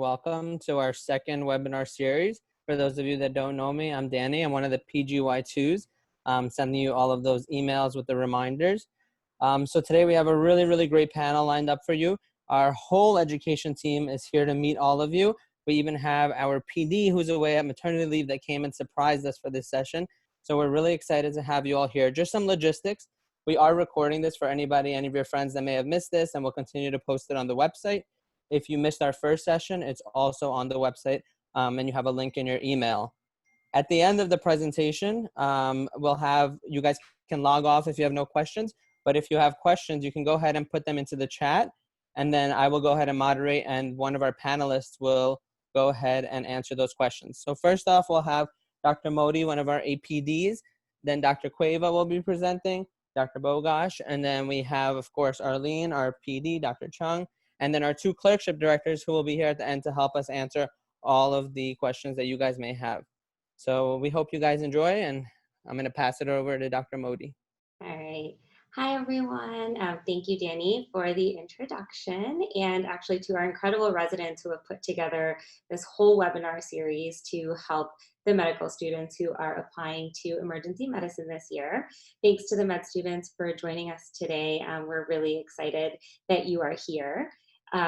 welcome to our second webinar series. For those of you that don't know me, I'm Danny. I'm one of the PGY2s, sending you all of those emails with the reminders. So today we have a really great panel lined up for you. Our whole education team is here to meet all of you. We even have our PD who's away at maternity leave that came and surprised us for this session. So we're really excited to have you all here. Just some logistics. We are recording this for any of your friends that may have missed this, and we'll continue to post it on the website. If you missed our first session, it's also on the website, and you have a link in your email. At the end of the presentation, you guys can log off if you have no questions, but if you have questions, you can go ahead and put them into the chat, and then I will go ahead and moderate, and one of our panelists will go ahead and answer those questions. So first off, we'll have Dr. Modi, one of our APDs, then Dr. Cueva will be presenting, Dr. Bogosh, and then we have, of course, Arlene, our PD, Dr. Chung, and then our two clerkship directors who will be here at the end to help us answer all of the questions that you guys may have. So we hope you guys enjoy, and I'm going to pass it over to Dr. Modi. All right. Hi, everyone. Thank you, Danny, for the introduction, and actually to our incredible residents who have put together this whole webinar series to help the medical students who are applying to emergency medicine this year. Thanks to the med students for joining us today. We're really excited that you are here.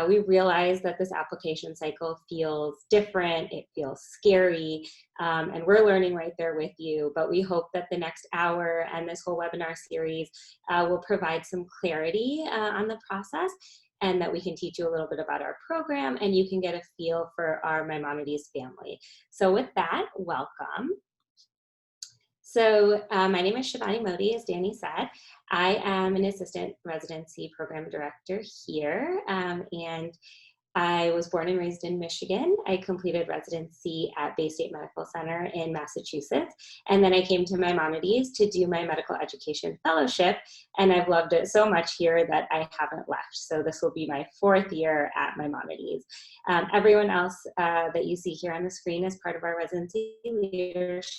We realize that this application cycle feels different, it feels scary, and we're learning right there with you, but we hope that the next hour and this whole webinar series will provide some clarity on the process, and that we can teach you a little bit about our program, and you can get a feel for our Maimonides family. So with that, welcome. So my name is Shivani Modi, as Danny said. I am an assistant residency program director here, and I was born and raised in Michigan. I completed residency at Bay State Medical Center in Massachusetts, and then I came to Maimonides to do my medical education fellowship, and I've loved it so much here that I haven't left. So this will be my 4th year at Maimonides. Everyone else that you see here on the screen is part of our residency leadership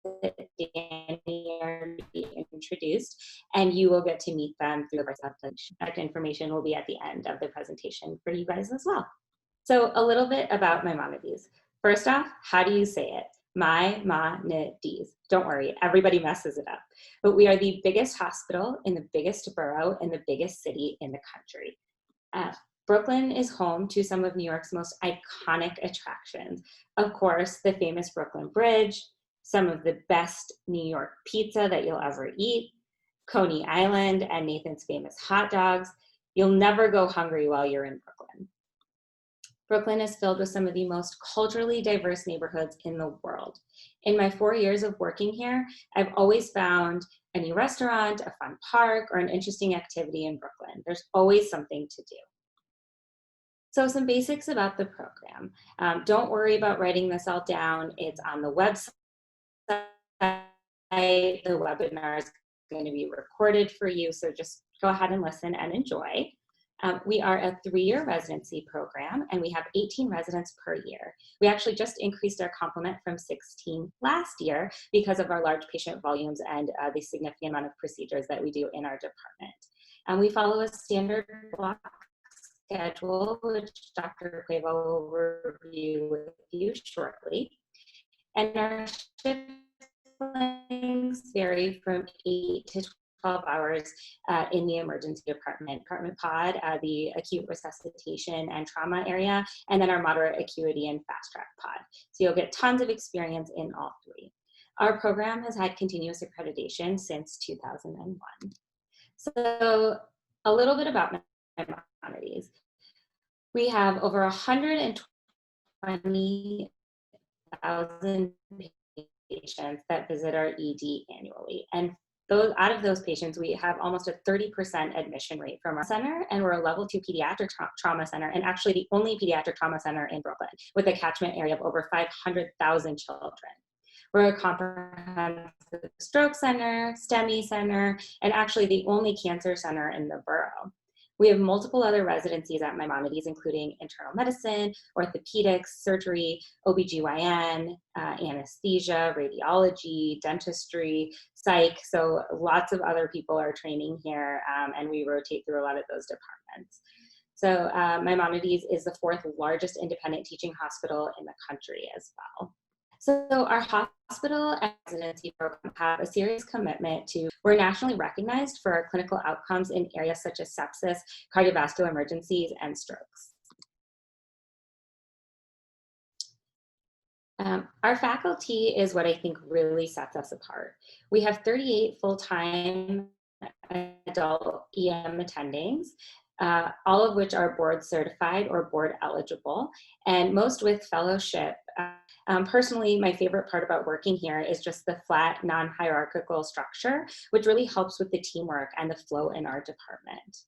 that Danny already introduced, and you will get to meet them through the presentation. That information will be at the end of the presentation for you guys as well. So a little bit about Maimonides. First off, how do you say it? Maimonides. Don't worry, everybody messes it up. But we are the biggest hospital in the biggest borough in the biggest city in the country. Brooklyn is home to some of New York's most iconic attractions. Of course, the famous Brooklyn Bridge, some of the best New York pizza that you'll ever eat, Coney Island and Nathan's famous hot dogs. You'll never go hungry while you're in Brooklyn. Brooklyn is filled with some of the most culturally diverse neighborhoods in the world. In my 4 years of working here, I've always found a new restaurant, a fun park, or an interesting activity in Brooklyn. There's always something to do. So some basics about the program. Don't worry about writing this all down. It's on the website. The webinar is going to be recorded for you, so just go ahead and listen and enjoy. We are a 3-year residency program, and we have 18 residents per year. We actually just increased our complement from 16 last year because of our large patient volumes and the significant amount of procedures that we do in our department. We follow a standard block schedule, which Dr. Cueva will review with you shortly. And our shift lengths vary from 8 to 12 hours in the emergency department pod, the acute resuscitation and trauma area, and then our moderate acuity and fast track pod. So you'll get tons of experience in all 3. Our program has had continuous accreditation since 2001. So a little bit about Maimonides. We have over 120,000 patients that visit our ED annually. And out of those patients, we have almost a 30% admission rate from our center, and we're a level 2 pediatric trauma center, and actually the only pediatric trauma center in Brooklyn, with a catchment area of over 500,000 children. We're a comprehensive stroke center, STEMI center, and actually the only cancer center in the borough. We have multiple other residencies at Maimonides, including internal medicine, orthopedics, surgery, OBGYN, anesthesia, radiology, dentistry, psych. So lots of other people are training here, and we rotate through a lot of those departments. So Maimonides is the 4th largest independent teaching hospital in the country as well. So our hospital and residency program have a serious commitment to, we're nationally recognized for our clinical outcomes in areas such as sepsis, cardiovascular emergencies, and strokes. Our faculty is what I think really sets us apart. We have 38 full-time adult EM attendings, all of which are board certified or board eligible, and most with fellowship. Personally, my favorite part about working here is just the flat, non-hierarchical structure, which really helps with the teamwork and the flow in our department.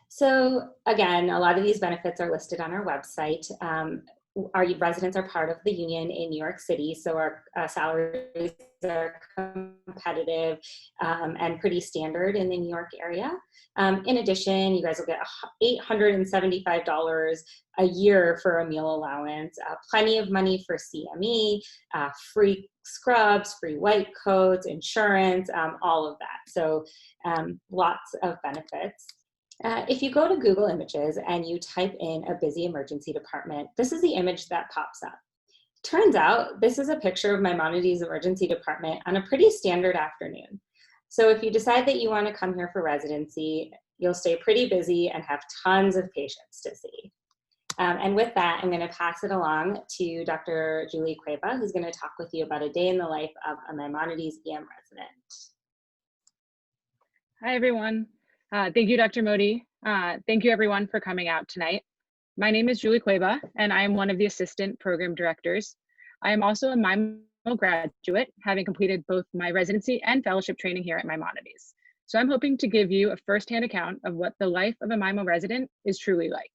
So again, a lot of these benefits are listed on our website. Our residents are part of the union in New York City, so our salaries are competitive and pretty standard in the New York area. In addition, you guys will get $875 a year for a meal allowance, plenty of money for CME, free scrubs, free white coats, insurance, all of that. So lots of benefits. If you go to Google Images and you type in a busy emergency department, this is the image that pops up. Turns out this is a picture of Maimonides emergency department on a pretty standard afternoon. So if you decide that you want to come here for residency, you'll stay pretty busy and have tons of patients to see. And with that, I'm going to pass it along to Dr. Julie Cueva, who's going to talk with you about a day in the life of a Maimonides EM resident. Hi, everyone. Thank you, Dr. Modi. Thank you, everyone, for coming out tonight. My name is Julie Cueva, and I am one of the assistant program directors. I am also a Maimo graduate, having completed both my residency and fellowship training here at Maimonides. So I'm hoping to give you a firsthand account of what the life of a Maimo resident is truly like.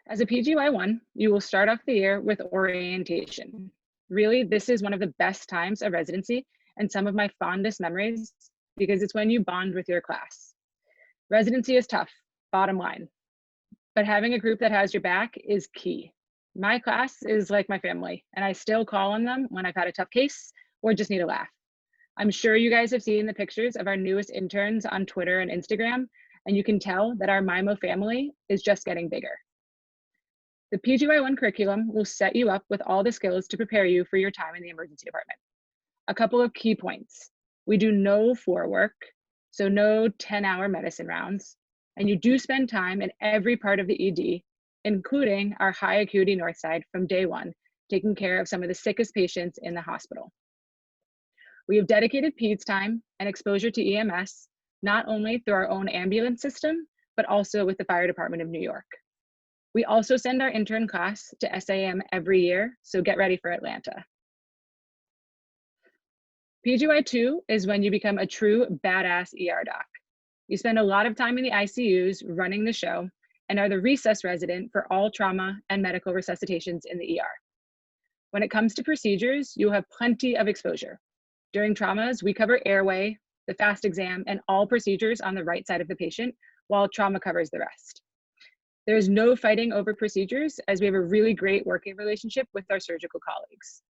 As a PGY1, you will start off the year with orientation. Really, this is one of the best times of residency and some of my fondest memories because it's when you bond with your class. Residency is tough, bottom line, but having a group that has your back is key. My class is like my family, and I still call on them when I've had a tough case or just need a laugh. I'm sure you guys have seen the pictures of our newest interns on Twitter and Instagram, and you can tell that our Maimo family is just getting bigger. The PGY1 curriculum will set you up with all the skills to prepare you for your time in the emergency department. A couple of key points. We do no floor work, so no 10-hour medicine rounds, and you do spend time in every part of the ED, including our high acuity north side from day one, taking care of some of the sickest patients in the hospital. We have dedicated PEDS time and exposure to EMS, not only through our own ambulance system, but also with the Fire Department of New York. We also send our intern class to SAM every year, so get ready for Atlanta. PGY2 is when you become a true badass ER doc. You spend a lot of time in the ICUs running the show and are the recess resident for all trauma and medical resuscitations in the ER. When it comes to procedures, you'll have plenty of exposure. During traumas, we cover airway, the FAST exam, and all procedures on the right side of the patient, while trauma covers the rest. There's no fighting over procedures, as we have a really great working relationship with our surgical colleagues.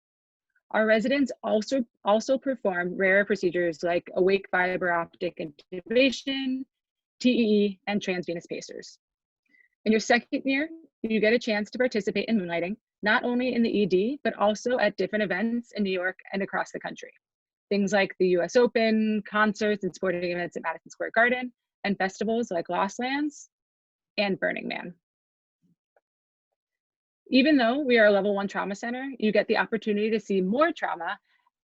Our residents also perform rare procedures like awake fiber optic intubation, TEE, and transvenous pacers. In your second year, you get a chance to participate in moonlighting, not only in the ED, but also at different events in New York and across the country. Things like the US Open, concerts and sporting events at Madison Square Garden, and festivals like Lost Lands and Burning Man. Even though we are a level 1 trauma center, you get the opportunity to see more trauma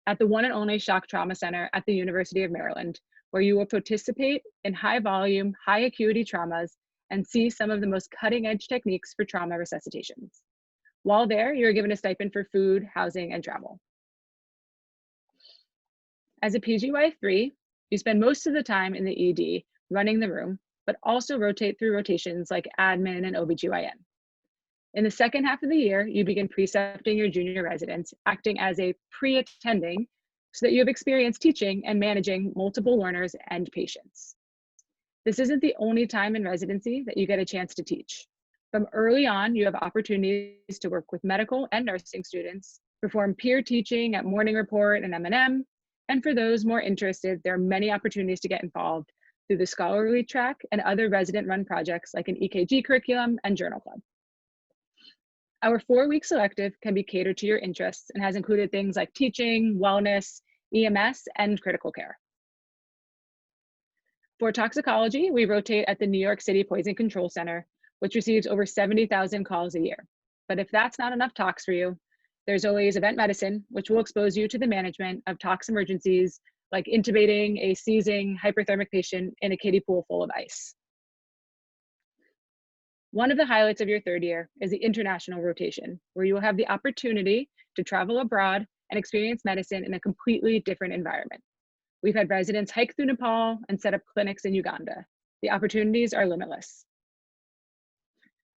at the one and only Shock Trauma Center at the University of Maryland, where you will participate in high volume, high acuity traumas and see some of the most cutting edge techniques for trauma resuscitations. While there, you're given a stipend for food, housing, and travel. As a PGY3, you spend most of the time in the ED running the room, but also rotate through rotations like admin and OBGYN. In the second half of the year, you begin precepting your junior residents, acting as a pre-attending so that you have experience teaching and managing multiple learners and patients. This isn't the only time in residency that you get a chance to teach. From early on, you have opportunities to work with medical and nursing students, perform peer teaching at Morning Report and M&M, and for those more interested, there are many opportunities to get involved, through the scholarly track and other resident-run projects like an EKG curriculum and journal club. Our 4-week selective can be catered to your interests and has included things like teaching, wellness, EMS, and critical care. For toxicology, we rotate at the New York City Poison Control Center, which receives over 70,000 calls a year. But if that's not enough tox for you, there's always event medicine, which will expose you to the management of tox emergencies like intubating a seizing hyperthermic patient in a kiddie pool full of ice. One of the highlights of your 3rd year is the international rotation, where you will have the opportunity to travel abroad and experience medicine in a completely different environment. We've had residents hike through Nepal and set up clinics in Uganda. The opportunities are limitless.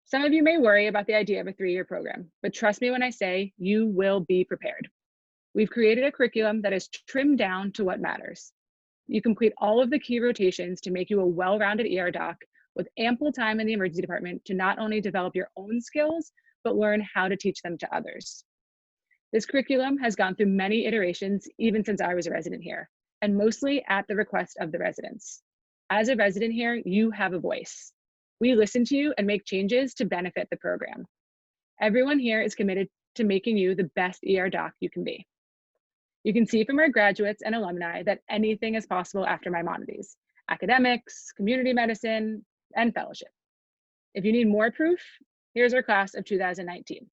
Some of you may worry about the idea of a 3-year program, but trust me when I say you will be prepared. We've created a curriculum that is trimmed down to what matters. You complete all of the key rotations to make you a well-rounded ER doc with ample time in the emergency department to not only develop your own skills, but learn how to teach them to others. This curriculum has gone through many iterations, even since I was a resident here, and mostly at the request of the residents. As a resident here, you have a voice. We listen to you and make changes to benefit the program. Everyone here is committed to making you the best ER doc you can be. You can see from our graduates and alumni that anything is possible after Maimonides: academics, community medicine, and fellowship. If you need more proof, here's our class of 2019.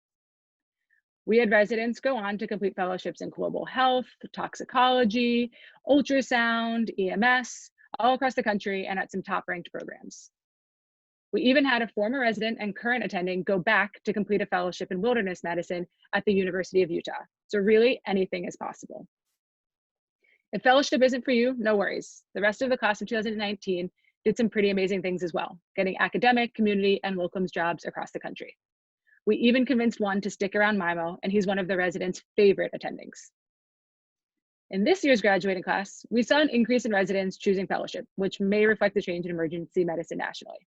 We had residents go on to complete fellowships in global health, toxicology, ultrasound, EMS, all across the country and at some top-ranked programs. We even had a former resident and current attending go back to complete a fellowship in wilderness medicine at the University of Utah. So really, anything is possible. If fellowship isn't for you, no worries. The rest of the class of 2019 did some pretty amazing things as well, getting academic, community, and locums jobs across the country. We even convinced one to stick around Maimo, and he's one of the residents' favorite attendings. In this year's graduating class, we saw an increase in residents choosing fellowship, which may reflect the change in emergency medicine nationally.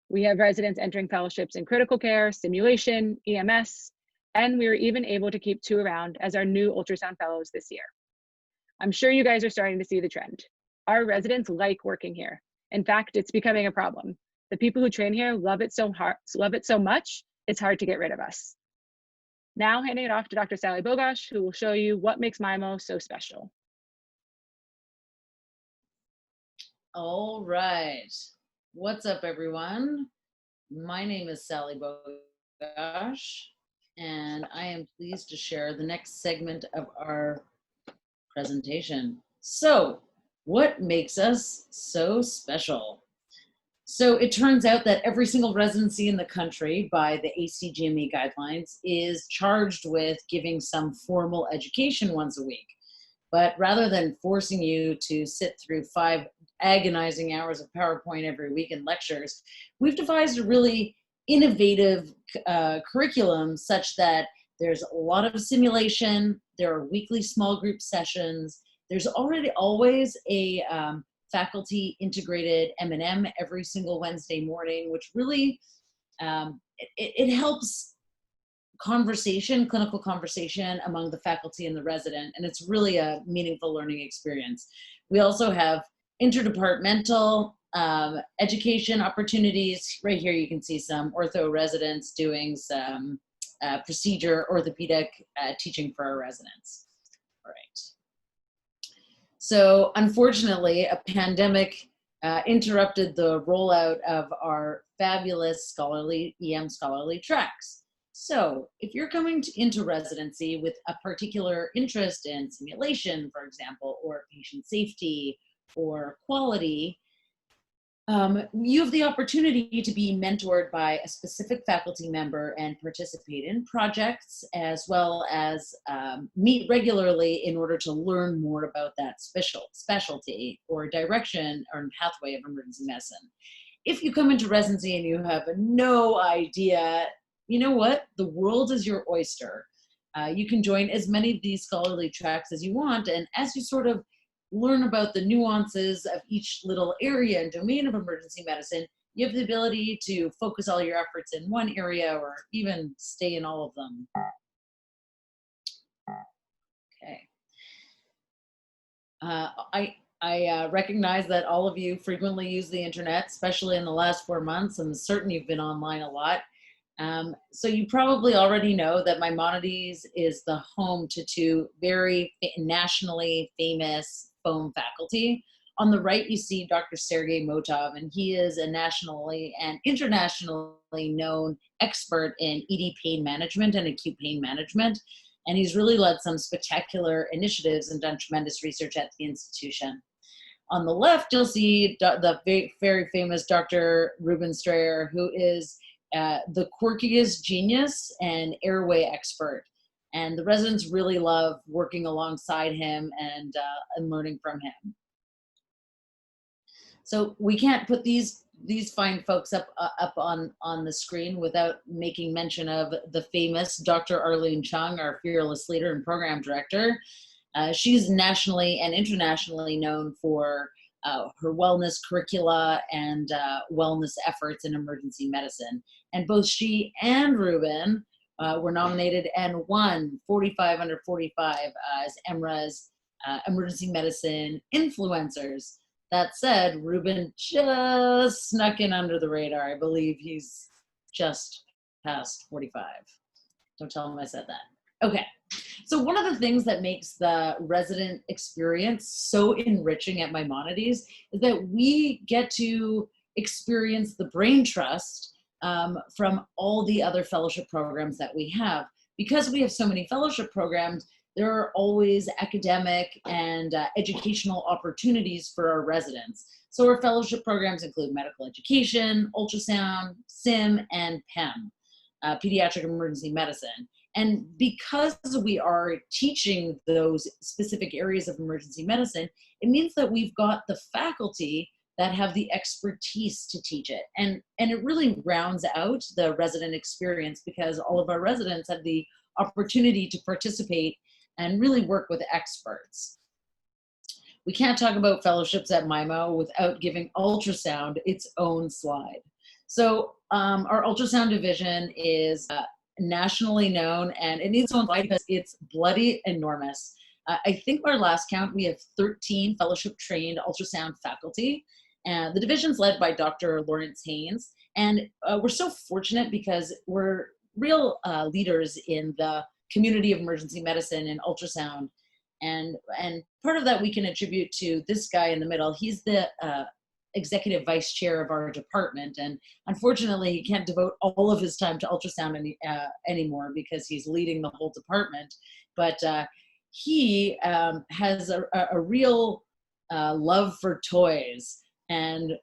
We have residents entering fellowships in critical care, simulation, EMS, and we were even able to keep 2 around as our new ultrasound fellows this year. I'm sure you guys are starting to see the trend. Our residents like working here. In fact, it's becoming a problem. The people who train here love it so much, it's hard to get rid of us. Now handing it off to Dr. Sally Bogosh, who will show you what makes Maimo so special. All right. What's up, everyone? My name is Sally Bogosh, and I am pleased to share the next segment of our presentation. So, what makes us so special? So it turns out that every single residency in the country by the ACGME guidelines is charged with giving some formal education once a week. But rather than forcing you to sit through 5 agonizing hours of PowerPoint every week and lectures, we've devised a really innovative curriculum such that there's a lot of simulation, there are weekly small group sessions, there's always a faculty integrated M&M every single Wednesday morning, which really, it helps clinical conversation among the faculty and the resident, and it's really a meaningful learning experience. We also have interdepartmental education opportunities. Right here you can see some ortho residents doing some procedure orthopedic teaching for our residents. All right. So unfortunately, a pandemic interrupted the rollout of our fabulous scholarly EM scholarly tracks. So if you're coming into residency with a particular interest in simulation, for example, or patient safety or quality, you have the opportunity to be mentored by a specific faculty member and participate in projects, as well as meet regularly in order to learn more about that specialty or direction or pathway of emergency medicine. If you come into residency and you have no idea, you know what? The world is your oyster. You can join as many of these scholarly tracks as you want, and as you sort of learn about the nuances of each little area and domain of emergency medicine, you have the ability to focus all your efforts in one area or even stay in all of them. Okay. I recognize that all of you frequently use the internet, especially in the last 4 months. I'm certain you've been online a lot. So you probably already know that Maimonides is the home to two very nationally famous foam faculty. On the right, you see Dr. Sergey Motov, and he is a nationally and internationally known expert in ED pain management and acute pain management. And he's really led some spectacular initiatives and done tremendous research at the institution. On the left, you'll see the very famous Dr. Ruben Strayer, who is the quirkiest genius and airway expert. And the residents really love working alongside him and learning from him. So we can't put these fine folks up on the screen without making mention of the famous Dr. Arlene Chung, our fearless leader and program director. She's nationally and internationally known for her wellness curricula and wellness efforts in emergency medicine. And both she and Ruben were nominated and won 45 under 45 as EMRA's emergency medicine influencers. That said, Ruben just snuck in under the radar. I believe he's just past 45. Don't tell him I said that. Okay. So one of the things that makes the resident experience so enriching at Maimonides is that we get to experience the brain trust from all the other fellowship programs that we have. Because we have so many fellowship programs, there are always academic and educational opportunities for our residents. So our fellowship programs include medical education, ultrasound, SIM, and PEM, pediatric emergency medicine. And because we are teaching those specific areas of emergency medicine, it means that we've got the faculty that have the expertise to teach it. And it really rounds out the resident experience because all of our residents have the opportunity to participate and really work with experts. We can't talk about fellowships at Maimo without giving ultrasound its own slide. So our ultrasound division is nationally known, and it needs its own slide because it's bloody enormous. I think our last count, we have 13 fellowship trained ultrasound faculty. And the division's led by Dr. Lawrence Haynes. And we're so fortunate because we're real leaders in the community of emergency medicine and ultrasound. And part of that we can attribute to this guy in the middle. He's the executive vice chair of our department. And unfortunately, he can't devote all of his time to ultrasound anymore because he's leading the whole department. But he has a real love for toys. And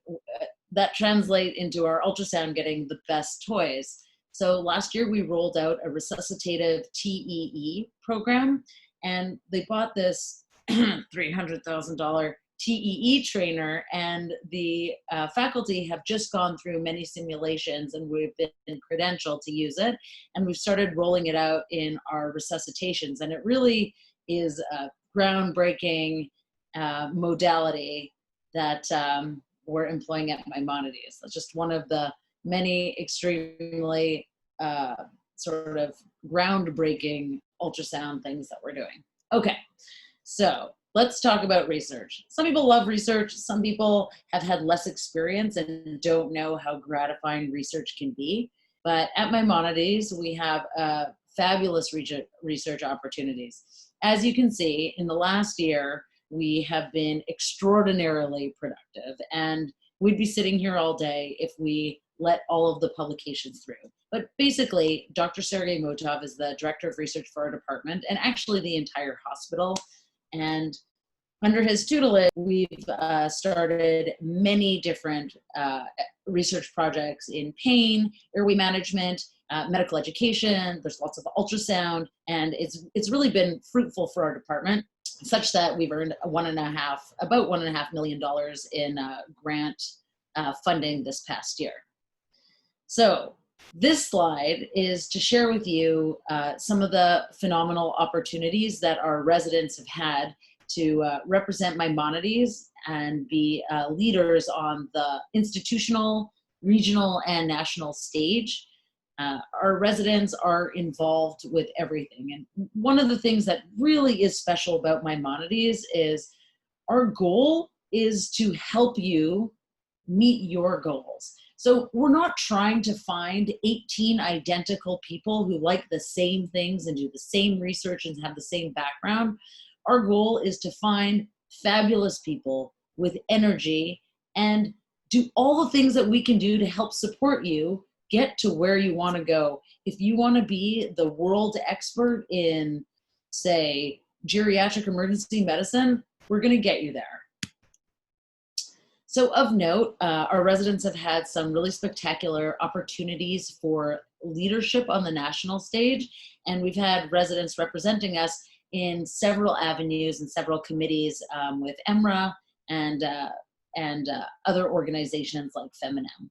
that translates into our ultrasound getting the best toys. So last year we rolled out a resuscitative TEE program, and they bought this $300,000 TEE trainer, and the faculty have just gone through many simulations, and we've been credentialed to use it, and we've started rolling it out in our resuscitations, and it really is a groundbreaking modality that we're employing at Maimonides. That's just one of the many extremely sort of groundbreaking ultrasound things that we're doing. Okay, so let's talk about research. Some people love research. Some people have had less experience and don't know how gratifying research can be. But at Maimonides, we have fabulous research opportunities. As you can see, in the last year, we have been extraordinarily productive, and we'd be sitting here all day if we let all of the publications through. But basically, Dr. Sergey Motov is the director of research for our department and actually the entire hospital. And under his tutelage, we've started many different research projects in pain, airway management, medical education. There's lots of ultrasound, and it's really been fruitful for our department, such that we've earned about $1.5 million in grant funding this past year. So this slide is to share with you some of the phenomenal opportunities that our residents have had to represent Maimonides and be leaders on the institutional, regional, and national stage. Our residents are involved with everything. And one of the things that really is special about Maimonides is our goal is to help you meet your goals. So we're not trying to find 18 identical people who like the same things and do the same research and have the same background. Our goal is to find fabulous people with energy and do all the things that we can do to help support you get to where you want to go. If you want to be the world expert in, say, geriatric emergency medicine, we're going to get you there. So of note, our residents have had some really spectacular opportunities for leadership on the national stage, and we've had residents representing us in several avenues and several committees with EMRA and other organizations like Feminem.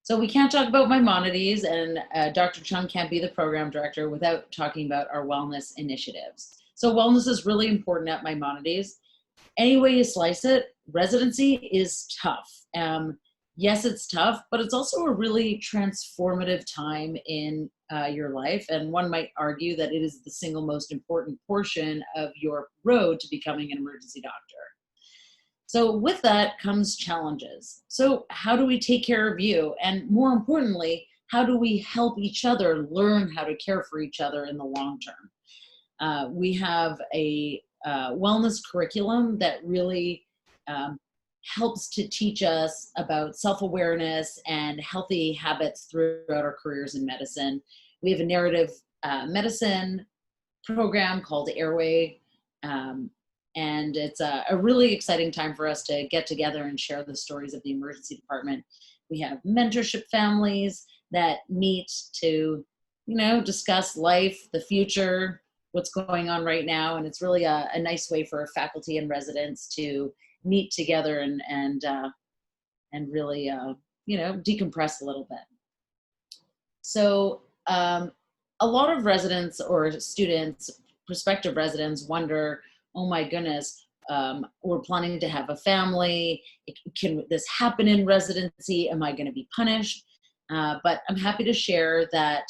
So we can't talk about Maimonides, and Dr. Chung can't be the program director without talking about our wellness initiatives. So wellness is really important at Maimonides. Any way you slice it, residency is tough. Yes, it's tough, but it's also a really transformative time in your life. And one might argue that it is the single most important portion of your road to becoming an emergency doctor. So with that comes challenges. So how do we take care of you? And more importantly, how do we help each other learn how to care for each other in the long term? We have a wellness curriculum that really helps to teach us about self-awareness and healthy habits throughout our careers in medicine. We have a narrative medicine program called Airway, and it's a really exciting time for us to get together and share the stories of the emergency department. We have mentorship families that meet to, discuss life, the future, what's going on right now, and it's really a nice way for faculty and residents to meet together and really decompress a little bit. So a lot of residents or students, prospective residents, wonder, oh my goodness, we're planning to have a family. Can this happen in residency? Am I going to be punished? But I'm happy to share that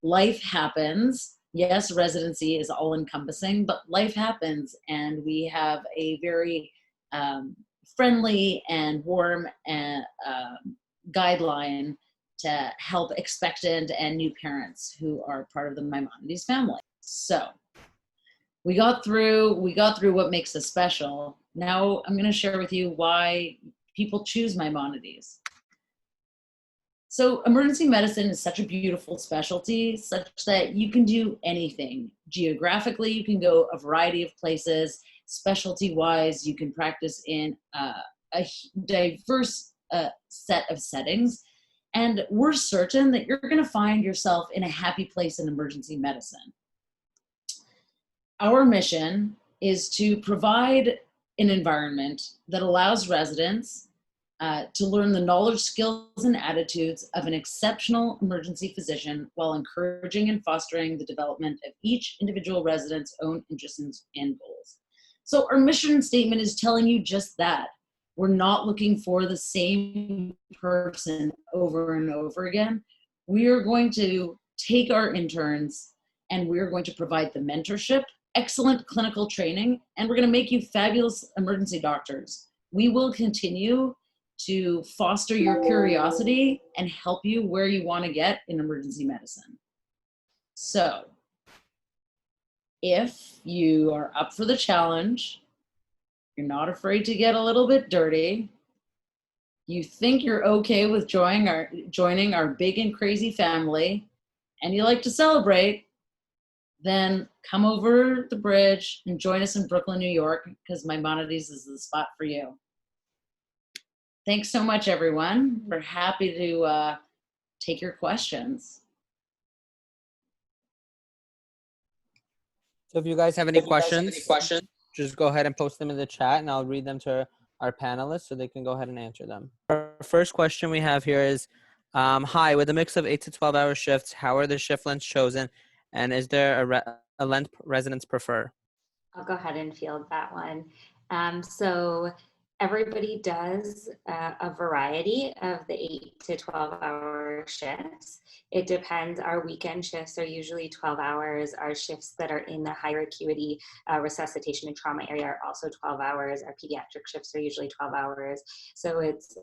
life happens. Yes, residency is all-encompassing, but life happens, and we have a very friendly and warm guideline to help expectant and new parents who are part of the Maimonides family. So we got through what makes us special. Now I'm going to share with you why people choose Maimonides. So emergency medicine is such a beautiful specialty, such that you can do anything. Geographically, you can go a variety of places. Specialty-wise, you can practice in a diverse set of settings. And we're certain that you're going to find yourself in a happy place in emergency medicine. Our mission is to provide an environment that allows residents to learn the knowledge, skills, and attitudes of an exceptional emergency physician while encouraging and fostering the development of each individual resident's own interests and goals. So our mission statement is telling you just that. We're not looking for the same person over and over again. We are going to take our interns and we're going to provide the mentorship, excellent clinical training, and we're going to make you fabulous emergency doctors. We will continue to foster your curiosity and help you where you want to get in emergency medicine. So if you are up for the challenge, you're not afraid to get a little bit dirty, you think you're okay with joining our big and crazy family, and you like to celebrate, then come over the bridge and join us in Brooklyn, New York, because Maimonides is the spot for you. Thanks so much, everyone. We're happy to take your questions. So if you guys have any questions, just go ahead and post them in the chat and I'll read them to our panelists so they can go ahead and answer them. Our first question we have here is, hi, with a mix of 8 to 12 hour shifts, how are the shift lengths chosen? And is there a length residents prefer? I'll go ahead and field that one. So everybody does a variety of the 8 to 12-hour shifts. It depends. Our weekend shifts are usually 12 hours. Our shifts that are in the higher acuity resuscitation and trauma area are also 12 hours. Our pediatric shifts are usually 12 hours. So it's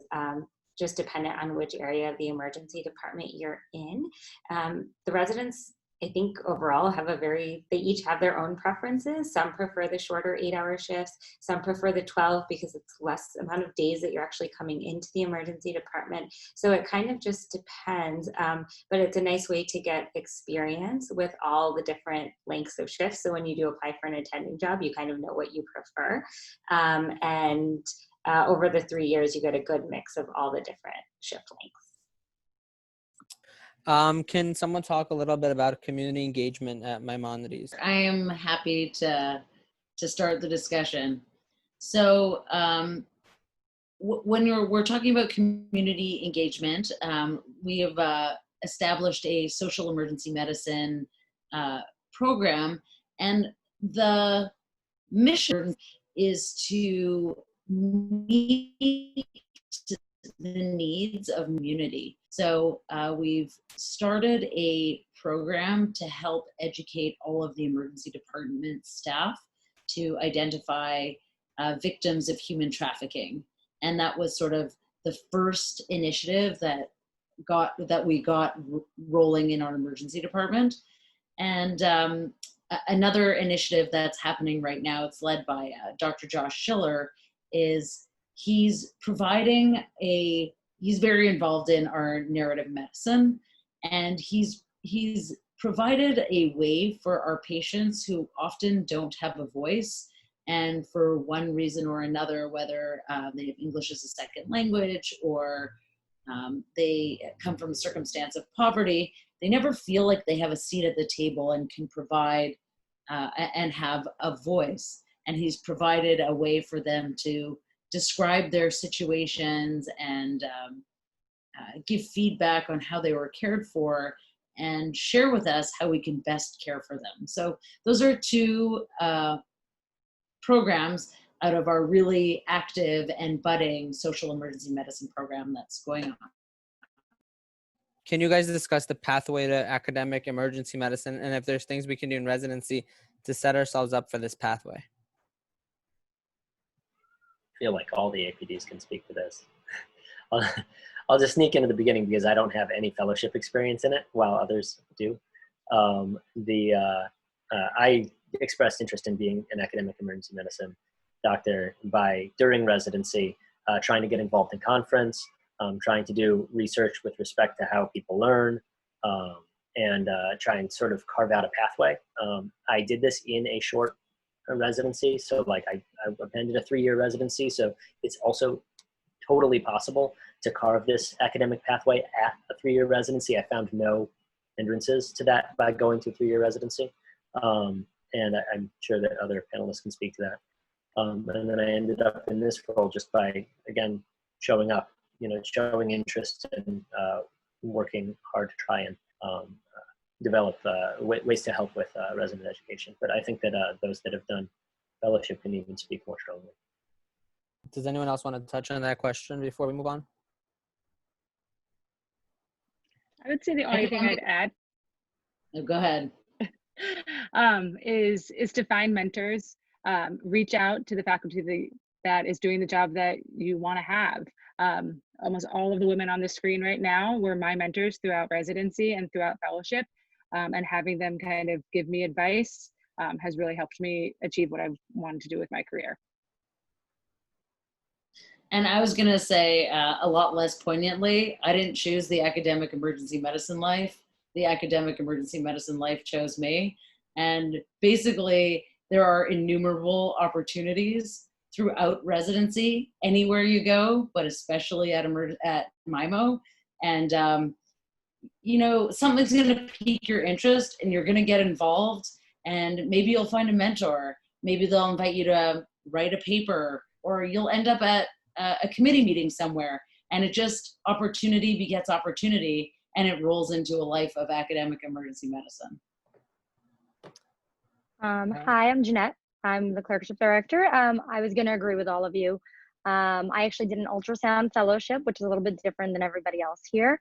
just dependent on which area of the emergency department you're in. The residents, I think overall they each have their own preferences. Some prefer the shorter 8-hour shifts. Some prefer the 12 because it's less amount of days that you're actually coming into the emergency department. So it kind of just depends, but it's a nice way to get experience with all the different lengths of shifts. So when you do apply for an attending job, you kind of know what you prefer. Over the 3 years, you get a good mix of all the different shift lengths. Can someone talk a little bit about community engagement at Maimonides? I am happy to start the discussion. So when we're talking about community engagement, we have established a social emergency medicine program, and the mission is to meet the needs of community. So we've started a program to help educate all of the emergency department staff to identify victims of human trafficking. And that was sort of the first initiative that we got rolling in our emergency department. And another initiative that's happening right now, it's led by Dr. Josh Schiller, is he's very involved in our narrative medicine, and he's provided a way for our patients who often don't have a voice, and for one reason or another, whether they have English as a second language or they come from a circumstance of poverty, they never feel like they have a seat at the table and can provide and have a voice. And he's provided a way for them to describe their situations and give feedback on how they were cared for and share with us how we can best care for them. So those are two programs out of our really active and budding social emergency medicine program that's going on. Can you guys discuss the pathway to academic emergency medicine and if there's things we can do in residency to set ourselves up for this pathway? I feel like all the APDs can speak to this. I'll just sneak into the beginning because I don't have any fellowship experience in it, while others do. I expressed interest in being an academic emergency medicine doctor during residency, trying to get involved in conference, trying to do research with respect to how people learn, and try and sort of carve out a pathway. I did this in a short residency, so like I attended a 3-year residency, so it's also totally possible to carve this academic pathway at a 3-year residency. I found no hindrances to that by going to a 3-year residency, and I'm sure that other panelists can speak to that. And then I ended up in this role just by, again, showing up, showing interest and working hard to try and develop ways to help with resident education. But I think that those that have done fellowship can even speak more strongly. Does anyone else want to touch on that question before we move on? I would say the only thing I'd add Go ahead. is to find mentors, reach out to the faculty that is doing the job that you want to have. Almost all of the women on the screen right now were my mentors throughout residency and throughout fellowship, and having them kind of give me advice has really helped me achieve what I've wanted to do with my career. And I was going to say a lot less poignantly, I didn't choose the academic emergency medicine life. The academic emergency medicine life chose me. And basically, there are innumerable opportunities throughout residency, anywhere you go, but especially at Maimo. And, something's going to pique your interest and you're going to get involved. And maybe you'll find a mentor. Maybe they'll invite you to write a paper, or you'll end up at a committee meeting somewhere, and it just opportunity begets opportunity, and it rolls into a life of academic emergency medicine. Hi, I'm Jeanette. I'm the clerkship director. I was going to agree with all of you. I actually did an ultrasound fellowship, which is a little bit different than everybody else here.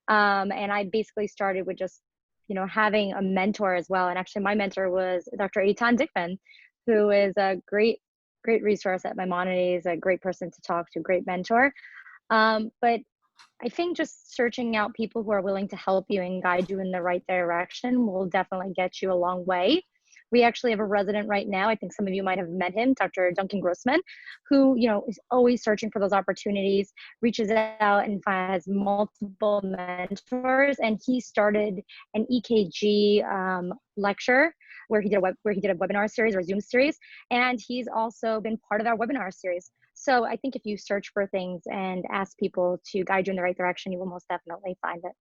And I basically started with just, having a mentor as well. And actually my mentor was Dr. Eitan Dickman, who is a great resource at Maimonides, a great person to talk to, great mentor. But I think just searching out people who are willing to help you and guide you in the right direction will definitely get you a long way. We actually have a resident right now, I think some of you might have met him, Dr. Duncan Grossman, who, is always searching for those opportunities, reaches out and has multiple mentors. And he started an EKG lecture where he did a webinar series or Zoom series. And he's also been part of our webinar series. So I think if you search for things and ask people to guide you in the right direction, you will most definitely find it.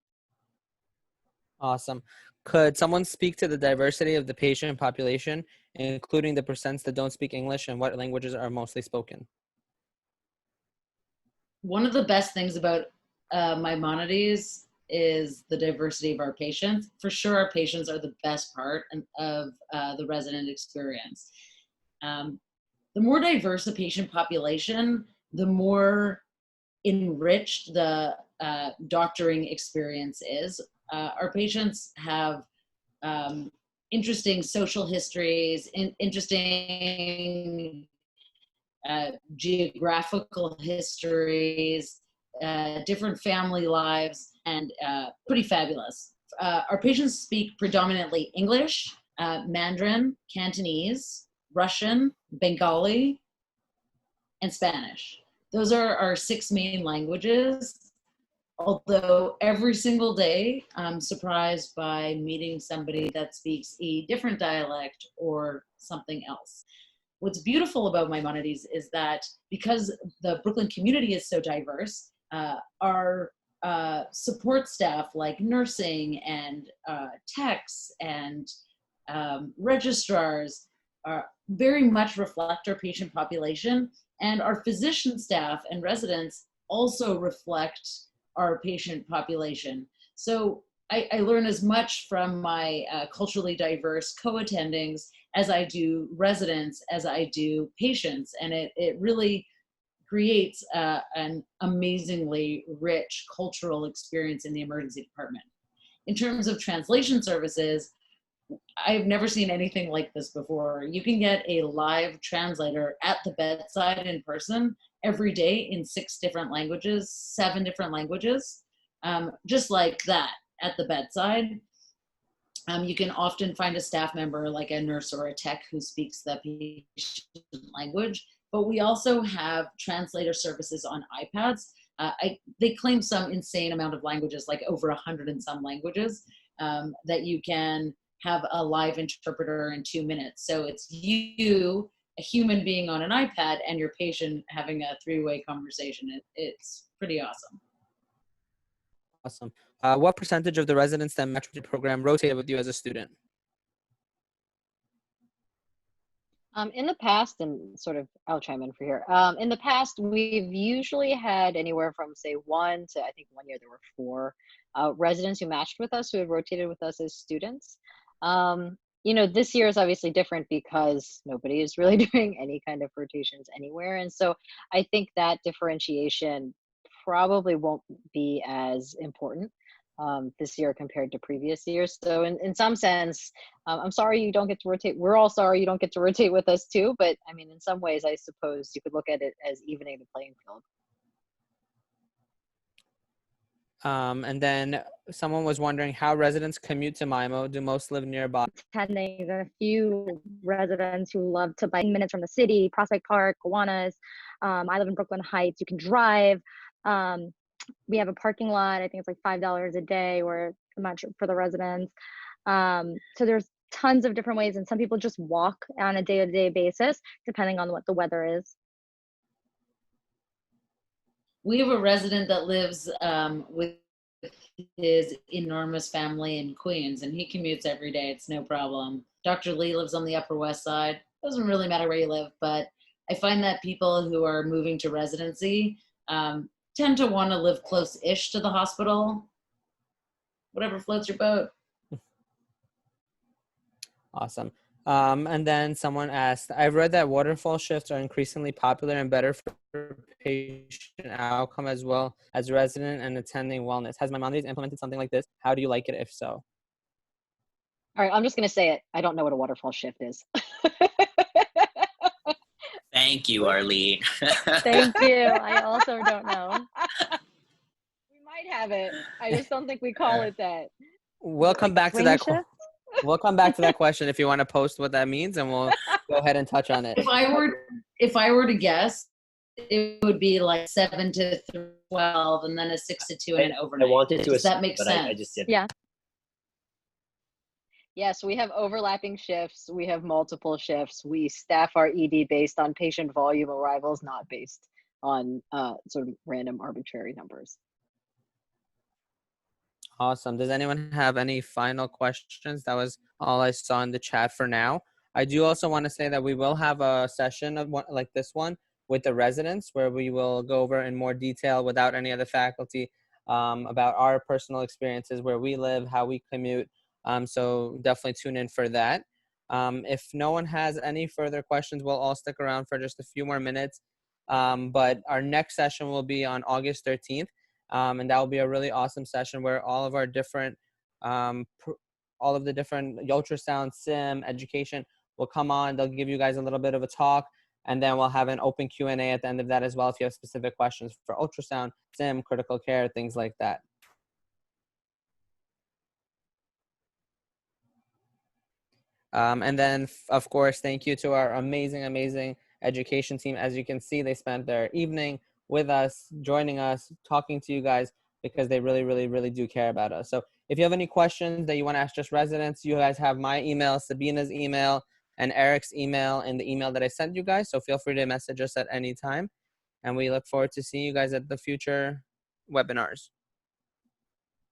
Awesome. Could someone speak to the diversity of the patient population, including the percents that don't speak English and what languages are mostly spoken? One of the best things about Maimonides is the diversity of our patients. For sure, our patients are the best part of the resident experience. The more diverse the patient population, the more enriched the doctoring experience is. Our patients have interesting social histories, interesting geographical histories, different family lives, and pretty fabulous. Our patients speak predominantly English, Mandarin, Cantonese, Russian, Bengali, and Spanish. Those are our 6 main languages. Although every single day I'm surprised by meeting somebody that speaks a different dialect or something else. What's beautiful about Maimonides is that because the Brooklyn community is so diverse, our support staff like nursing and techs and registrars very much reflect our patient population, and our physician staff and residents also reflect our patient population. So I learn as much from my culturally diverse co-attendings as I do residents, as I do patients, and it really creates an amazingly rich cultural experience in the emergency department. In terms of translation services, I've never seen anything like this before. You can get a live translator at the bedside in person every day in 6 different languages, 7 different languages, just like that at the bedside. You can often find a staff member like a nurse or a tech who speaks the patient language, but we also have translator services on iPads. They claim some insane amount of languages, like over 100 and some languages, that you can have a live interpreter in 2 minutes. So it's you, a human being on an iPad, and your patient having a 3-way conversation. It's pretty awesome. Awesome. What percentage of the residents that match with your program rotated with you as a student? In the past, and sort of, I'll chime in for here. In the past, we've usually had anywhere from, say, 1 to, I think 1 year there were 4 residents who matched with us, who had rotated with us as students. This year is obviously different because nobody is really doing any kind of rotations anywhere. And so I think that differentiation probably won't be as important this year compared to previous years. So in some sense, I'm sorry you don't get to rotate. We're all sorry you don't get to rotate with us too. But I mean, in some ways, I suppose you could look at it as evening the playing field. And then someone was wondering how residents commute to Maimo. Do most live nearby? Attending, there are a few residents who love to bike minutes from the city, Prospect Park, Kiwanis. I live in Brooklyn Heights. You can drive. We have a parking lot. I think it's like $5 a day, or I'm not sure, for the residents. So there's tons of different ways, and some people just walk on a day-to-day basis, depending on what the weather is. We have a resident that lives with his enormous family in Queens, and he commutes every day. It's no problem. Dr. Lee lives on the Upper West Side. Doesn't really matter where you live, but I find that people who are moving to residency tend to want to live close-ish to the hospital. Whatever floats your boat. Awesome. And then someone asked, I've read that waterfall shifts are increasingly popular and better for patient outcome as well as resident and attending wellness. Has Maimonides implemented something like this? How do you like it if so? All right, I'm just going to say it. I don't know what a waterfall shift is. Thank you, Arlene. Thank you. I also don't know. We might have it. I just don't think we call it that. We'll come back to Swing that. shift? We'll come back to that question if you want to post what that means, and we'll go ahead and touch on it. If I were to guess, it would be like 7 to 12, and then a 6 to 2 and an overnight. I wanted to. Does that make but sense? I just didn't. Yeah. Yes, we have overlapping shifts. We have multiple shifts. We staff our ED based on patient volume arrivals, not based on sort of random arbitrary numbers. Awesome. Does anyone have any final questions? That was all I saw in the chat for now. I do also want to say that we will have a session of one, like this one with the residents where we will go over in more detail without any other faculty about our personal experiences, where we live, how we commute. So definitely tune in for that. If no one has any further questions, we'll all stick around for just a few more minutes. But our next session will be on August 13th. And that will be a really awesome session where all of our different, all of the different ultrasound, sim, education will come on. They'll give you guys a little bit of a talk, and then we'll have an open Q&A at the end of that as well if you have specific questions for ultrasound, sim, critical care, things like that. And then, of course, thank you to our amazing, amazing education team. As you can see, they spent their evening with us, joining us, talking to you guys, because they really, really, really do care about us. So if you have any questions that you want to ask just residents, you guys have my email, Sabina's email, and Eric's email in the email that I sent you guys. So feel free to message us at any time. And we look forward to seeing you guys at the future webinars.